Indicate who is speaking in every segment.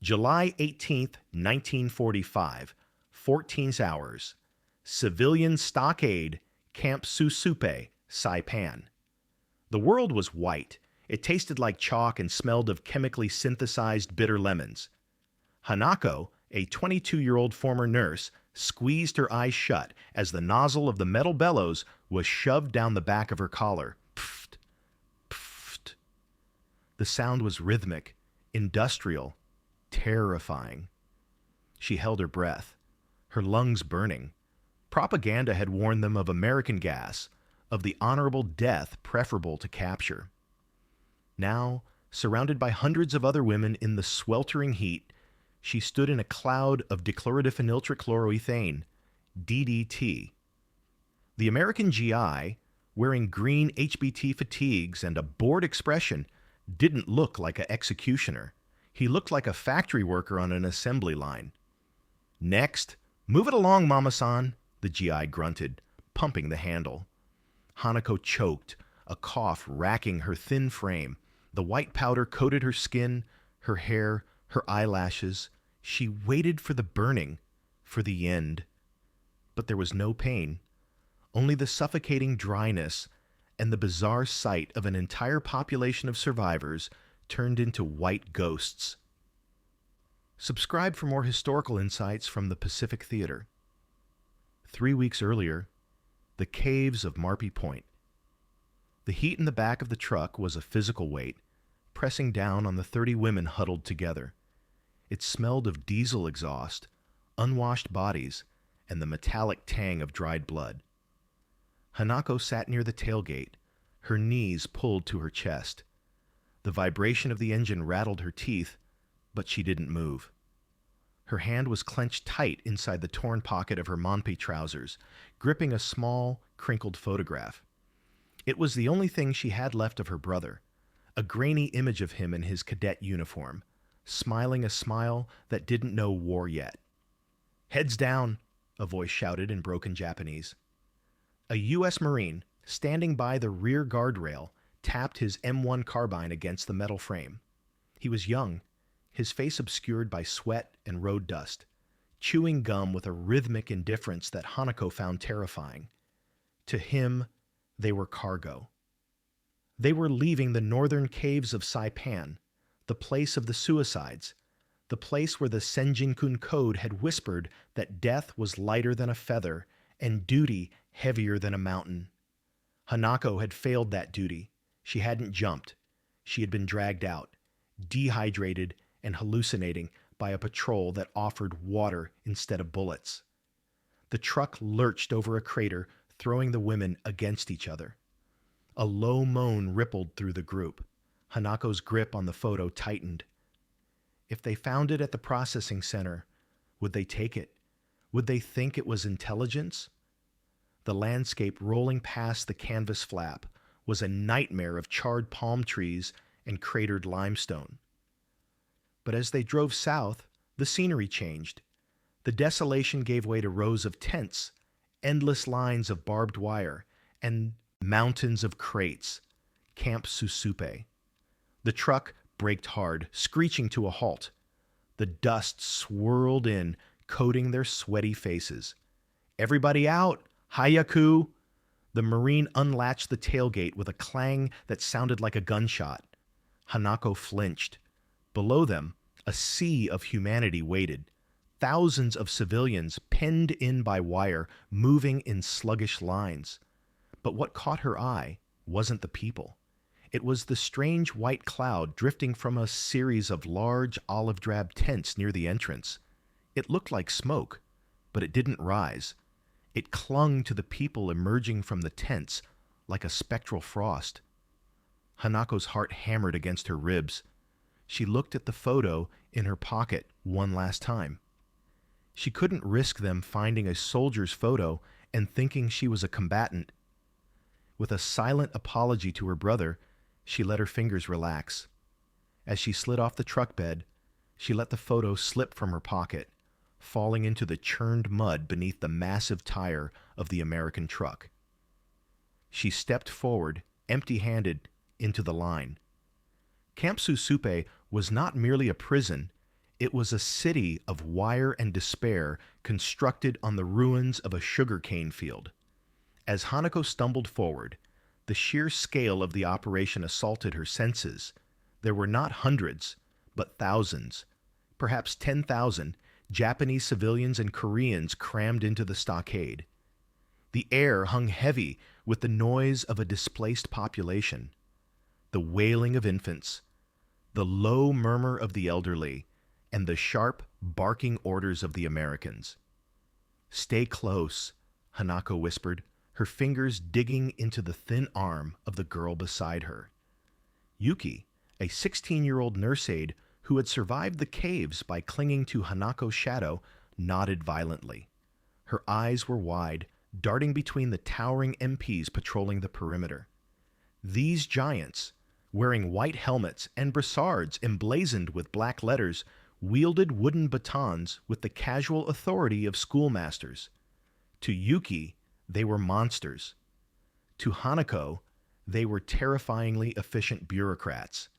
Speaker 1: July 18th, 1945, 14 hours. Civilian stockade, Camp Susupe, Saipan. The world was white. It tasted like chalk and smelled of chemically synthesized bitter lemons. Hanako, a 22-year-old former nurse, squeezed her eyes shut as the nozzle of the metal bellows was shoved down the back of her collar. Pfft, pfft. The sound was rhythmic, industrial, terrifying. She held her breath, her lungs burning. Propaganda had warned them of American gas, of the honorable death preferable to capture. Now, surrounded by hundreds of other women in the sweltering heat, she stood in a cloud of dichlorodenyltrichloroethane, DDT. The American GI, wearing green HBT fatigues and a bored expression, didn't look like an executioner. He looked like a factory worker on an assembly line. "Next, move it along, Mama-san," the GI grunted, pumping the handle. Hanako choked, a cough racking her thin frame. The white powder coated her skin, her hair, her eyelashes. She waited for the burning, for the end. But there was no pain, only the suffocating dryness and the bizarre sight of an entire population of survivors turned into white ghosts. Subscribe for more historical insights from the Pacific Theater. 3 weeks earlier, the caves of Marpy Point. The heat in the back of the truck was a physical weight, pressing down on the 30 women huddled together. It smelled of diesel exhaust, unwashed bodies, and the metallic tang of dried blood. Hanako sat near the tailgate, her knees pulled to her chest. The vibration of the engine rattled her teeth, but she didn't move. Her hand was clenched tight inside the torn pocket of her Monpy trousers, gripping a small, crinkled photograph. It was the only thing she had left of her brother, a grainy image of him in his cadet uniform, smiling a smile that didn't know war yet. "Heads down," a voice shouted in broken Japanese. A U.S. Marine, standing by the rear guardrail, tapped his M1 carbine against the metal frame. He was young, his face obscured by sweat and road dust, chewing gum with a rhythmic indifference that Hanako found terrifying. To him, they were cargo. They were leaving the northern caves of Saipan, the place of the suicides, the place where the Senjin-kun Code had whispered that death was lighter than a feather and duty heavier than a mountain. Hanako had failed that duty. She hadn't jumped. She had been dragged out, dehydrated and hallucinating by a patrol that offered water instead of bullets. The truck lurched over a crater, throwing the women against each other. A low moan rippled through the group. Hanako's grip on the photo tightened. If they found it at the processing center, would they take it? Would they think it was intelligence? The landscape rolling past the canvas flap was a nightmare of charred palm trees and cratered limestone. But as they drove south, the scenery changed. The desolation gave way to rows of tents, endless lines of barbed wire, and mountains of crates. Camp Susupe. The truck braked hard, screeching to a halt. The dust swirled in, coating their sweaty faces. "Everybody out! Hayaku!" The Marine unlatched the tailgate with a clang that sounded like a gunshot. Hanako flinched. Below them, a sea of humanity waited. Thousands of civilians penned in by wire, moving in sluggish lines. But what caught her eye wasn't the people. It was the strange white cloud drifting from a series of large olive-drab tents near the entrance. It looked like smoke, but it didn't rise. It clung to the people emerging from the tents like a spectral frost. Hanako's heart hammered against her ribs. She looked at the photo in her pocket one last time. She couldn't risk them finding a soldier's photo and thinking she was a combatant. With a silent apology to her brother, she let her fingers relax. As she slid off the truck bed, she let the photo slip from her pocket, falling into the churned mud beneath the massive tire of the American truck. She stepped forward, empty-handed, into the line. Camp Susupe was not merely a prison, It was a city of wire and despair constructed on the ruins of a sugarcane field. As Hanako stumbled forward, the sheer scale of the operation assaulted her senses. There were not hundreds, but thousands, perhaps 10,000, Japanese civilians and Koreans crammed into the stockade. The air hung heavy with the noise of a displaced population, the wailing of infants, the low murmur of the elderly, and the sharp, barking orders of the Americans. "Stay close," Hanako whispered, her fingers digging into the thin arm of the girl beside her. Yuki, a 16-year-old nurse aide who had survived the caves by clinging to Hanako's shadow, nodded violently. Her eyes were wide, darting between the towering MPs patrolling the perimeter. These giants, wearing white helmets and brassards emblazoned with black letters, wielded wooden batons with the casual authority of schoolmasters. To Yuki, they were monsters. To Hanako, they were terrifyingly efficient bureaucrats.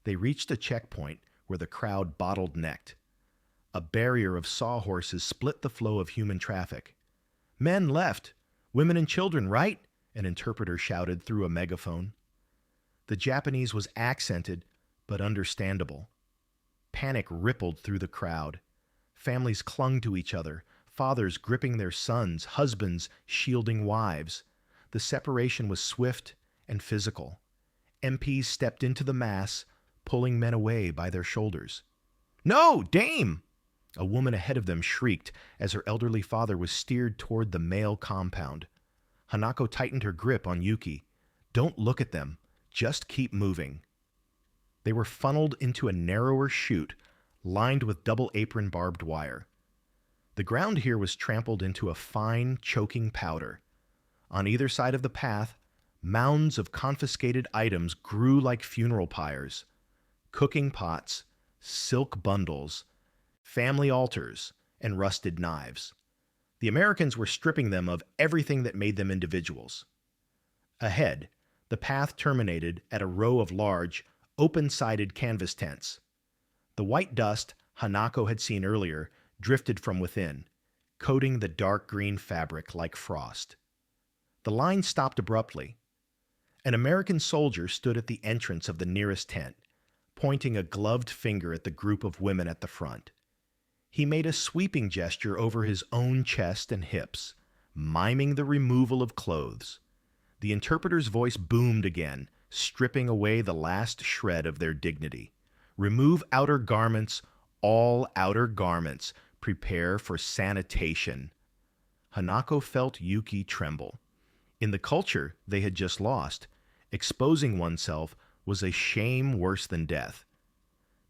Speaker 1: They reached a checkpoint where the crowd bottled-necked. A barrier of sawhorses split the flow of human traffic. "Men left, women and children right," an interpreter shouted through a megaphone. The Japanese was accented, but understandable. Panic rippled through the crowd. Families clung to each other, fathers gripping their sons, husbands shielding wives. The separation was swift and physical. MPs stepped into the mass, pulling men away by their shoulders. "No, dame!" A woman ahead of them shrieked as her elderly father was steered toward the male compound. Hanako tightened her grip on Yuki. "Don't look at them. Just keep moving." They were funneled into a narrower chute, lined with double-apron barbed wire. The ground here was trampled into a fine, choking powder. On either side of the path, mounds of confiscated items grew like funeral pyres. Cooking pots, silk bundles, family altars, and rusted knives. The Americans were stripping them of everything that made them individuals. Ahead, the path terminated at a row of large, open-sided canvas tents. The white dust Hanako had seen earlier drifted from within, coating the dark green fabric like frost. The line stopped abruptly. An American soldier stood at the entrance of the nearest tent, pointing a gloved finger at the group of women at the front. He made a sweeping gesture over his own chest and hips, miming the removal of clothes. The interpreter's voice boomed again, stripping away the last shred of their dignity. "Remove outer garments, all outer garments. Prepare for sanitation." Hanako felt Yuki tremble. In the culture they had just lost, exposing oneself was a shame worse than death.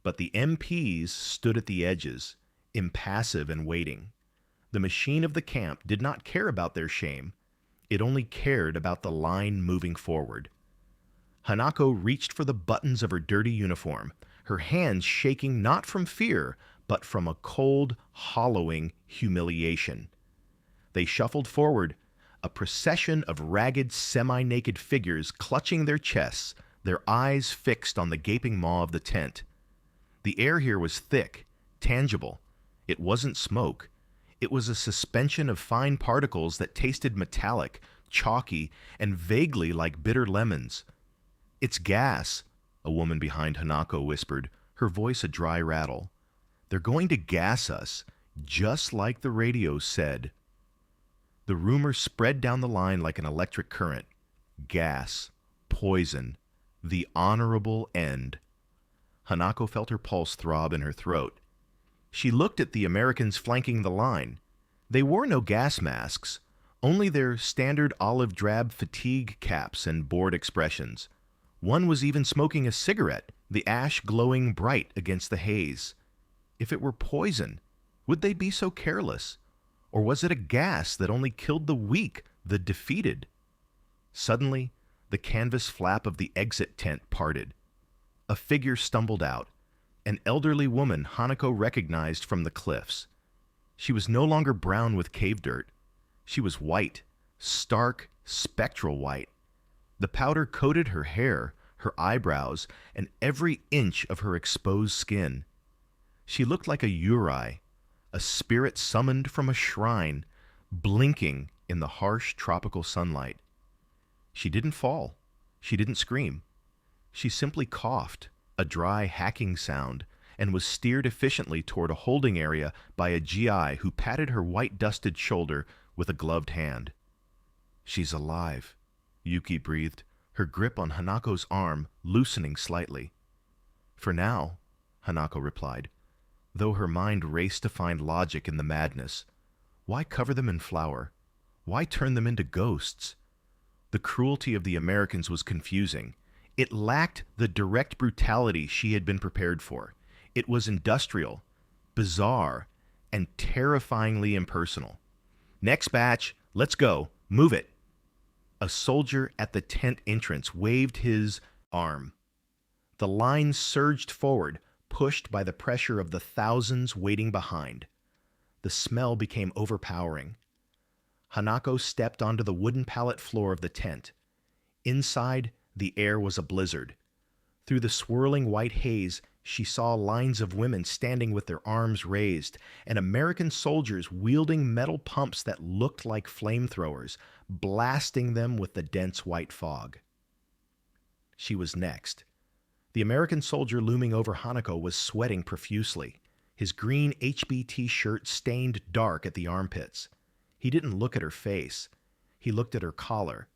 Speaker 1: But the MPs stood at the edges, impassive and waiting. The machine of the camp did not care about their shame. It only cared about the line moving forward. Hanako reached for the buttons of her dirty uniform, her hands shaking not from fear, but from a cold, hollowing humiliation. They shuffled forward, a procession of ragged, semi-naked figures clutching their chests, their eyes fixed on the gaping maw of the tent. The air here was thick, tangible. It wasn't smoke. It was a suspension of fine particles that tasted metallic, chalky, and vaguely like bitter lemons. "It's gas," a woman behind Hanako whispered, her voice a dry rattle. "They're going to gas us, just like the radio said." The rumor spread down the line like an electric current. Gas, poison, the honorable end. Hanako felt her pulse throb in her throat. She looked at the Americans flanking the line. They wore no gas masks, only their standard olive drab fatigue caps and bored expressions. One was even smoking a cigarette, the ash glowing bright against the haze. If it were poison, would they be so careless? Or was it a gas that only killed the weak, the defeated? Suddenly, the canvas flap of the exit tent parted. A figure stumbled out, an elderly woman Hanako recognized from the cliffs. She was no longer brown with cave dirt. She was white, stark, spectral white. The powder coated her hair, her eyebrows, and every inch of her exposed skin. She looked like a Yurei, a spirit summoned from a shrine, blinking in the harsh tropical sunlight. She didn't fall. She didn't scream. She simply coughed, a dry hacking sound, and was steered efficiently toward a holding area by a GI who patted her white-dusted shoulder with a gloved hand. "She's alive," Yuki breathed, her grip on Hanako's arm loosening slightly. "For now," Hanako replied, though her mind raced to find logic in the madness. Why cover them in flour? Why turn them into ghosts? The cruelty of the Americans was confusing. It lacked the direct brutality she had been prepared for. It was industrial, bizarre, and terrifyingly impersonal. "Next batch, let's go. Move it." A soldier at the tent entrance waved his arm. The line surged forward, pushed by the pressure of the thousands waiting behind. The smell became overpowering. Hanako stepped onto the wooden pallet floor of the tent. Inside, the air was a blizzard. Through the swirling white haze, she saw lines of women standing with their arms raised, and American soldiers wielding metal pumps that looked like flamethrowers, blasting them with the dense white fog. She was next. The American soldier looming over Hanako was sweating profusely, his green HBT shirt stained dark at the armpits. He didn't look at her face. He looked at her collar.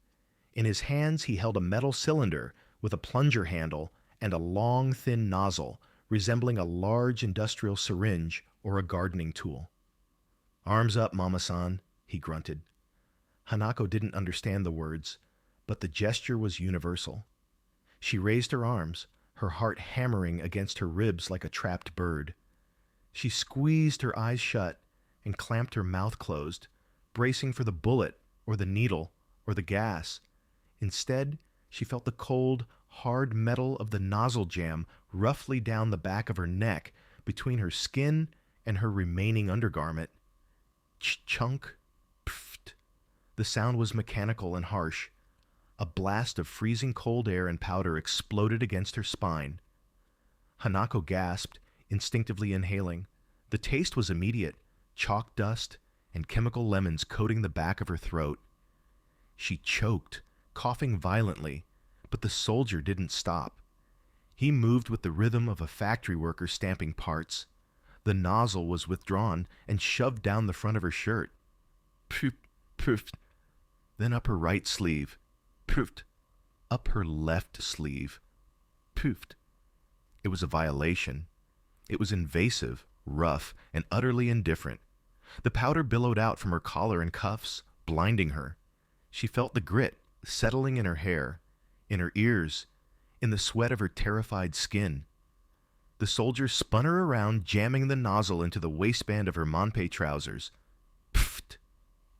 Speaker 1: In his hands he held a metal cylinder with a plunger handle and a long, thin nozzle resembling a large industrial syringe or a gardening tool. "Arms up, Mama-san," he grunted. Hanako didn't understand the words, but the gesture was universal. She raised her arms, her heart hammering against her ribs like a trapped bird. She squeezed her eyes shut and clamped her mouth closed, bracing for the bullet or the needle or the gas. Instead, she felt the cold, hard metal of the nozzle jam roughly down the back of her neck between her skin and her remaining undergarment. Chunk, pfft. The sound was mechanical and harsh. A blast of freezing cold air and powder exploded against her spine. Hanako gasped, instinctively inhaling. The taste was immediate, chalk dust and chemical lemons coating the back of her throat. She choked, coughing violently, but the soldier didn't stop. He moved with the rhythm of a factory worker stamping parts. The nozzle was withdrawn and shoved down the front of her shirt. Poof, poof. Then up her right sleeve. Poofed. Up her left sleeve. Poofed. It was a violation. It was invasive, rough, and utterly indifferent. The powder billowed out from her collar and cuffs, blinding her. She felt the grit settling in her hair, in her ears, in the sweat of her terrified skin. The soldier spun her around, jamming the nozzle into the waistband of her Monpei trousers. Pfft!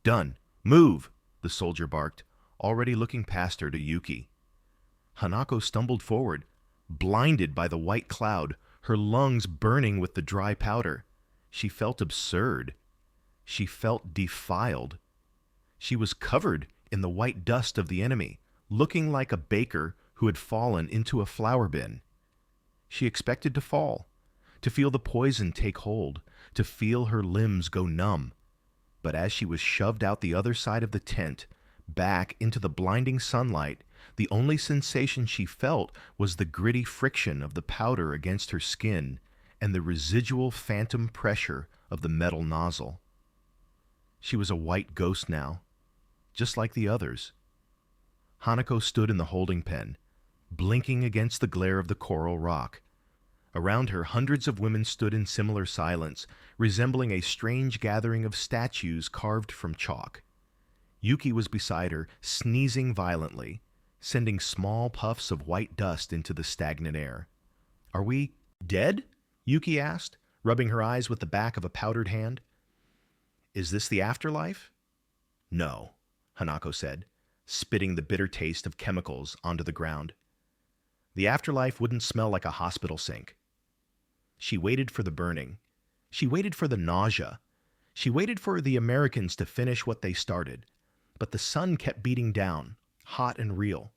Speaker 1: Done. Move! The soldier barked, already looking past her to Yuki. Hanako stumbled forward, blinded by the white cloud, her lungs burning with the dry powder. She felt absurd. She felt defiled. She was covered in the white dust of the enemy, looking like a baker who had fallen into a flour bin. She expected to fall, to feel the poison take hold, to feel her limbs go numb. But as she was shoved out the other side of the tent, back into the blinding sunlight, the only sensation she felt was the gritty friction of the powder against her skin and the residual phantom pressure of the metal nozzle. She was a white ghost now, just like the others. Hanako stood in the holding pen, blinking against the glare of the coral rock. Around her, hundreds of women stood in similar silence, resembling a strange gathering of statues carved from chalk. Yuki was beside her, sneezing violently, sending small puffs of white dust into the stagnant air. "Are we dead?" Yuki asked, rubbing her eyes with the back of a powdered hand. "Is this the afterlife?" "No," Hanako said, spitting the bitter taste of chemicals onto the ground. "The afterlife wouldn't smell like a hospital sink." She waited for the burning. She waited for the nausea. She waited for the Americans to finish what they started. But the sun kept beating down, hot and real.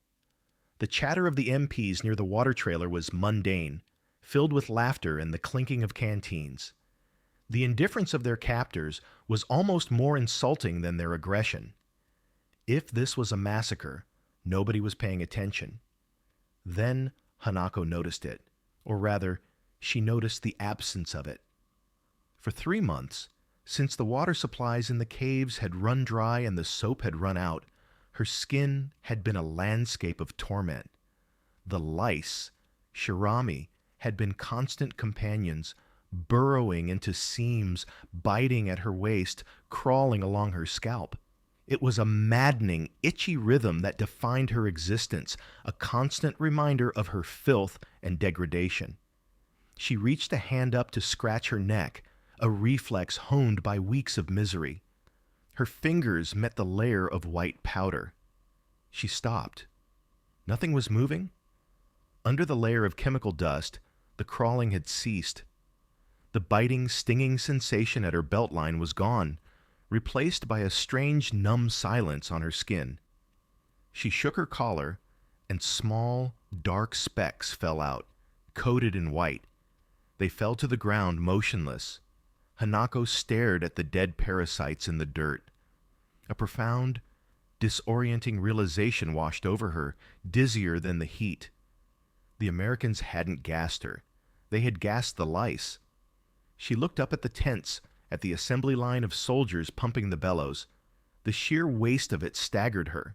Speaker 1: The chatter of the MPs near the water trailer was mundane, filled with laughter and the clinking of canteens. The indifference of their captors was almost more insulting than their aggression. If this was a massacre, nobody was paying attention. Then Hanako noticed it, or rather, she noticed the absence of it. For 3 months, since the water supplies in the caves had run dry and the soap had run out, her skin had been a landscape of torment. The lice, Shirami, had been constant companions, burrowing into seams, biting at her waist, crawling along her scalp. It was a maddening, itchy rhythm that defined her existence, a constant reminder of her filth and degradation. She reached a hand up to scratch her neck, a reflex honed by weeks of misery. Her fingers met the layer of white powder. She stopped. Nothing was moving. Under the layer of chemical dust, the crawling had ceased. The biting, stinging sensation at her beltline was gone, replaced by a strange, numb silence on her skin. She shook her collar, and small, dark specks fell out, coated in white. They fell to the ground motionless. Hanako stared at the dead parasites in the dirt. A profound, disorienting realization washed over her, dizzier than the heat. The Americans hadn't gassed her. They had gassed the lice. She looked up at the tents, at the assembly line of soldiers pumping the bellows. The sheer waste of it staggered her.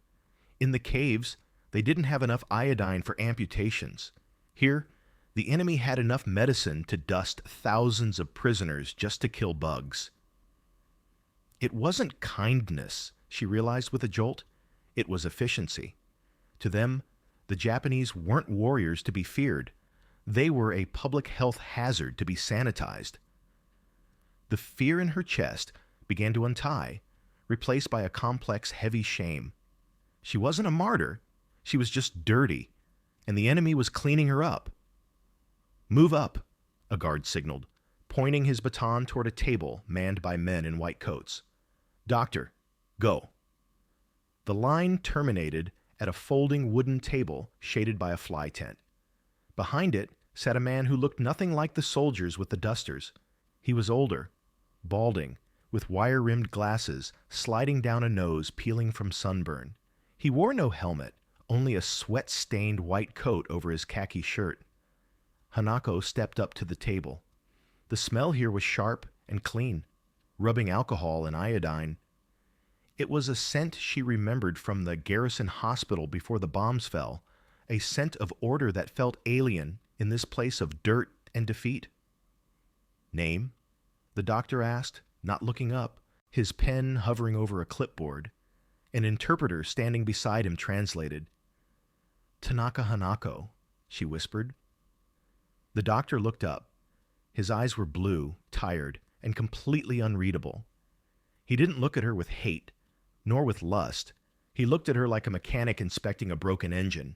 Speaker 1: In the caves, they didn't have enough iodine for amputations. Here, the enemy had enough medicine to dust thousands of prisoners just to kill bugs. It wasn't kindness, she realized with a jolt. It was efficiency. To them, the Japanese weren't warriors to be feared. They were a public health hazard to be sanitized. The fear in her chest began to untie, replaced by a complex, heavy shame. She wasn't a martyr. She was just dirty, and the enemy was cleaning her up. "Move up," a guard signaled, pointing his baton toward a table manned by men in white coats. "Doctor, go." The line terminated at a folding wooden table shaded by a fly tent. Behind it sat a man who looked nothing like the soldiers with the dusters. He was older, balding, with wire-rimmed glasses sliding down a nose peeling from sunburn. He wore no helmet, only a sweat-stained white coat over his khaki shirt. Hanako stepped up to the table. The smell here was sharp and clean, rubbing alcohol and iodine. It was a scent she remembered from the garrison hospital before the bombs fell, a scent of order that felt alien in this place of dirt and defeat. "Name?" the doctor asked, not looking up, his pen hovering over a clipboard. An interpreter standing beside him translated. "Tanaka Hanako," she whispered. The doctor looked up. His eyes were blue, tired, and completely unreadable. He didn't look at her with hate, nor with lust. He looked at her like a mechanic inspecting a broken engine.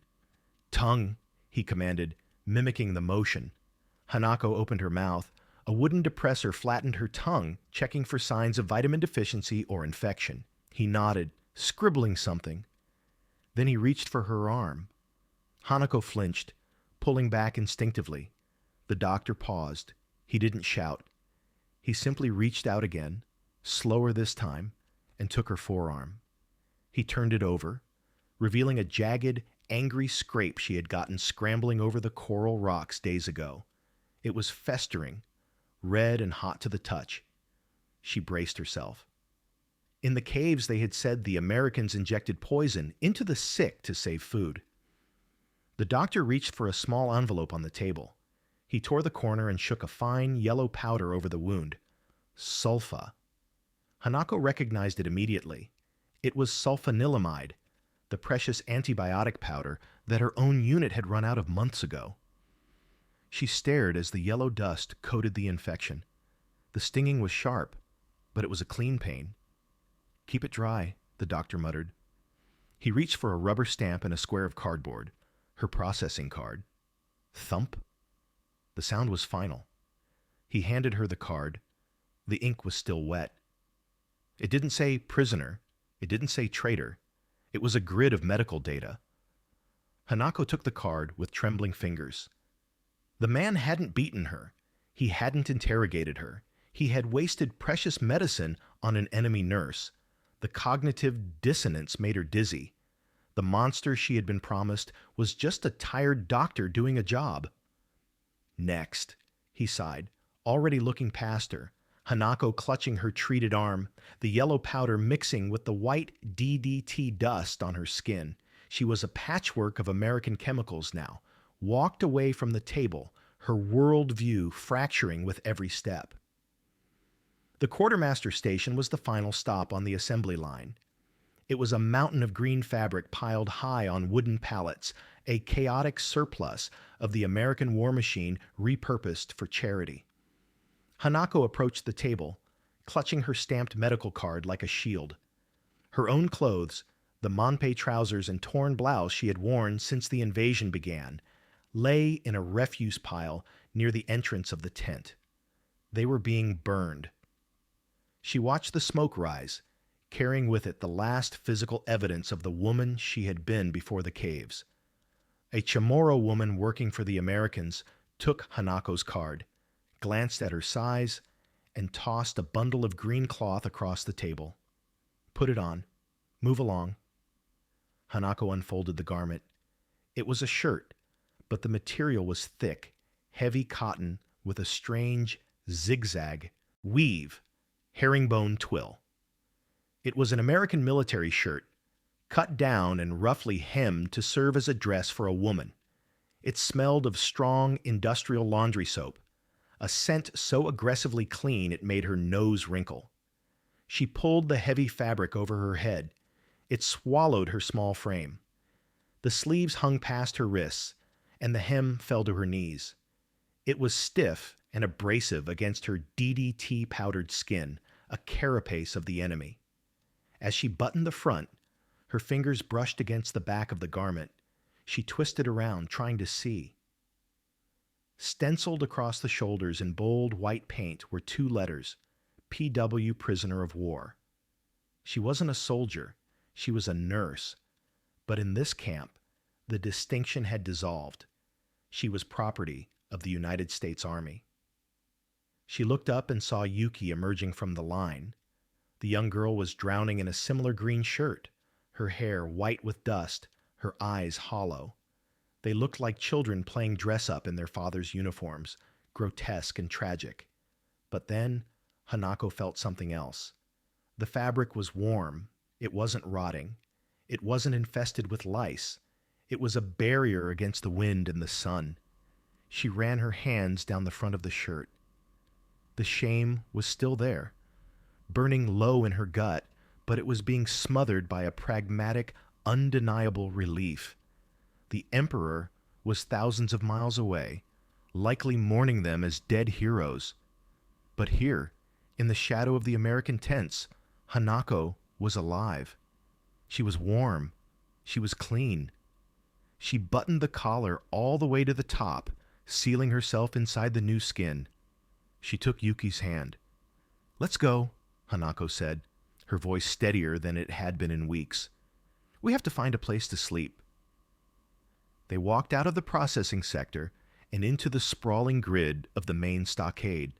Speaker 1: "Tongue," he commanded, mimicking the motion. Hanako opened her mouth. A wooden depressor flattened her tongue, checking for signs of vitamin deficiency or infection. He nodded, scribbling something. Then he reached for her arm. Hanako flinched, pulling back instinctively. The doctor paused. He didn't shout. He simply reached out again, slower this time, and took her forearm. He turned it over, revealing a jagged, angry scrape she had gotten scrambling over the coral rocks days ago. It was festering, red and hot to the touch. She braced herself. In the caves, they had said the Americans injected poison into the sick to save food. The doctor reached for a small envelope on the table. He tore the corner and shook a fine yellow powder over the wound. Sulfa. Hanako recognized it immediately. It was sulfanilamide, the precious antibiotic powder that her own unit had run out of months ago. She stared as the yellow dust coated the infection. The stinging was sharp, but it was a clean pain. "Keep it dry," the doctor muttered. He reached for a rubber stamp and a square of cardboard, her processing card. Thump. The sound was final. He handed her the card. The ink was still wet. It didn't say prisoner. It didn't say traitor. It was a grid of medical data. Hanako took the card with trembling fingers. The man hadn't beaten her. He hadn't interrogated her. He had wasted precious medicine on an enemy nurse. The cognitive dissonance made her dizzy. The monster she had been promised was just a tired doctor doing a job. Next, he sighed, already looking past her, Hanako clutching her treated arm, the yellow powder mixing with the white DDT dust on her skin. She was a patchwork of American chemicals now, walked away from the table, her world view fracturing with every step. The quartermaster station was the final stop on the assembly line. It was a mountain of green fabric piled high on wooden pallets, a chaotic surplus of the American war machine repurposed for charity. Hanako approached the table, clutching her stamped medical card like a shield. Her own clothes, the Monpei trousers and torn blouse she had worn since the invasion began, lay in a refuse pile near the entrance of the tent. They were being burned. She watched the smoke rise, carrying with it the last physical evidence of the woman she had been before the caves. A Chamorro woman working for the Americans took Hanako's card, glanced at her size, and tossed a bundle of green cloth across the table. "Put it on. Move along." Hanako unfolded the garment. It was a shirt, but the material was thick, heavy cotton with a strange zigzag, weave, herringbone twill. It was an American military shirt, cut down and roughly hemmed to serve as a dress for a woman. It smelled of strong industrial laundry soap, a scent so aggressively clean it made her nose wrinkle. She pulled the heavy fabric over her head. It swallowed her small frame. The sleeves hung past her wrists, and the hem fell to her knees. It was stiff and abrasive against her DDT powdered skin, a carapace of the enemy. As she buttoned the front, her fingers brushed against the back of the garment. She twisted around, trying to see. Stenciled across the shoulders in bold white paint were two letters, PW Prisoner of War. She wasn't a soldier, she was a nurse. But in this camp, the distinction had dissolved. She was property of the United States Army. She looked up and saw Yuki emerging from the line. The young girl was drowning in a similar green shirt, her hair white with dust, her eyes hollow. They looked like children playing dress-up in their father's uniforms, grotesque and tragic. But then, Hanako felt something else. The fabric was warm. It wasn't rotting. It wasn't infested with lice. It was a barrier against the wind and the sun. She ran her hands down the front of the shirt. The shame was still there, burning low in her gut, but it was being smothered by a pragmatic, undeniable relief. The Emperor was thousands of miles away, likely mourning them as dead heroes. But here, in the shadow of the American tents, Hanako was alive. She was warm. She was clean. She buttoned the collar all the way to the top, sealing herself inside the new skin. She took Yuki's hand. "Let's go," Hanako said, her voice steadier than it had been in weeks. "We have to find a place to sleep." They walked out of the processing sector and into the sprawling grid of the main stockade.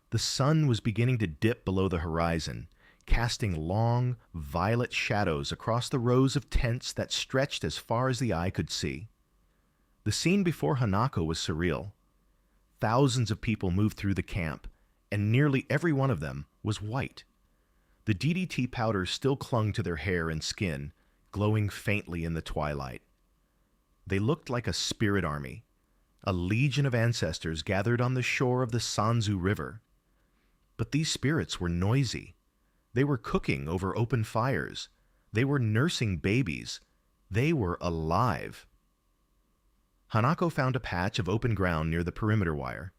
Speaker 1: The sun was beginning to dip below the horizon, casting long, violet shadows across the rows of tents that stretched as far as the eye could see. The scene before Hanako was surreal. Thousands of people moved through the camp, and nearly every one of them was white. The DDT powder still clung to their hair and skin, glowing faintly in the twilight. They looked like a spirit army, a legion of ancestors gathered on the shore of the Sanzu River. But these spirits were noisy. They were cooking over open fires. They were nursing babies. They were alive. Hanako found a patch of open ground near the perimeter wire.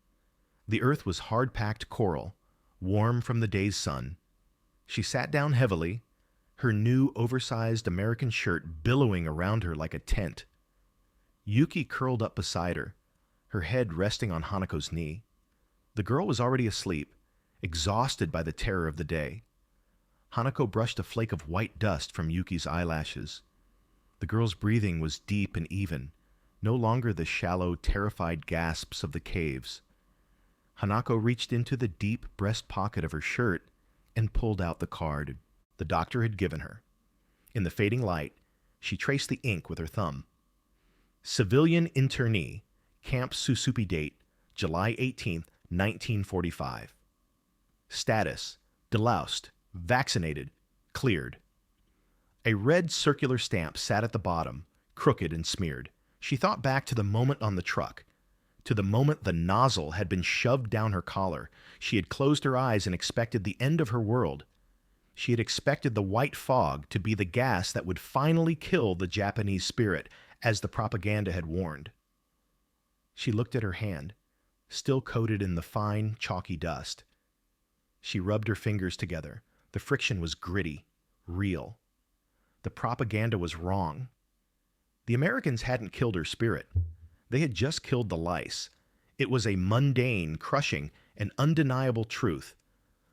Speaker 1: The earth was hard-packed coral, warm from the day's sun. She sat down heavily, her new oversized American shirt billowing around her like a tent. Yuki curled up beside her, her head resting on Hanako's knee. The girl was already asleep, exhausted by the terror of the day. Hanako brushed a flake of white dust from Yuki's eyelashes. The girl's breathing was deep and even, no longer the shallow, terrified gasps of the caves. Hanako reached into the deep breast pocket of her shirt and pulled out the card the doctor had given her. In the fading light, she traced the ink with her thumb. Civilian internee, Camp Susupe, date July 18, 1945. Status: deloused, vaccinated, cleared. A red circular stamp sat at the bottom, crooked and smeared. She thought back to the moment on the truck, to the moment the nozzle had been shoved down her collar. She had closed her eyes and expected the end of her world. She had expected the white fog to be the gas that would finally kill the Japanese spirit, as the propaganda had warned. She looked at her hand, still coated in the fine, chalky dust. She rubbed her fingers together. The friction was gritty, real. The propaganda was wrong. The Americans hadn't killed her spirit. They had just killed the lice. It was a mundane, crushing, and undeniable truth.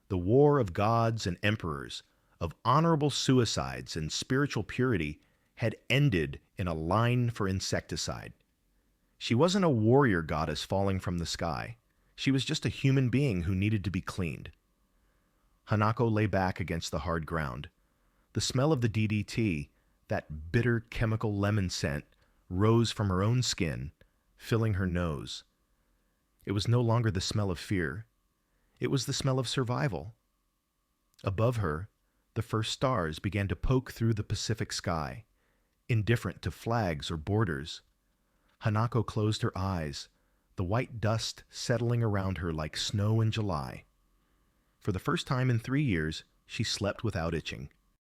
Speaker 1: The war of gods and emperors, of honorable suicides and spiritual purity, had ended in a line for insecticide. She wasn't a warrior goddess falling from the sky. She was just a human being who needed to be cleaned. Hanako lay back against the hard ground. The smell of the DDT, that bitter chemical lemon scent, rose from her own skin, filling her nose. It was no longer the smell of fear. It was the smell of survival. Above her, the first stars began to poke through the Pacific sky, indifferent to flags or borders. Hanako closed her eyes, the white dust settling around her like snow in July. For the first time in 3 years, she slept without itching.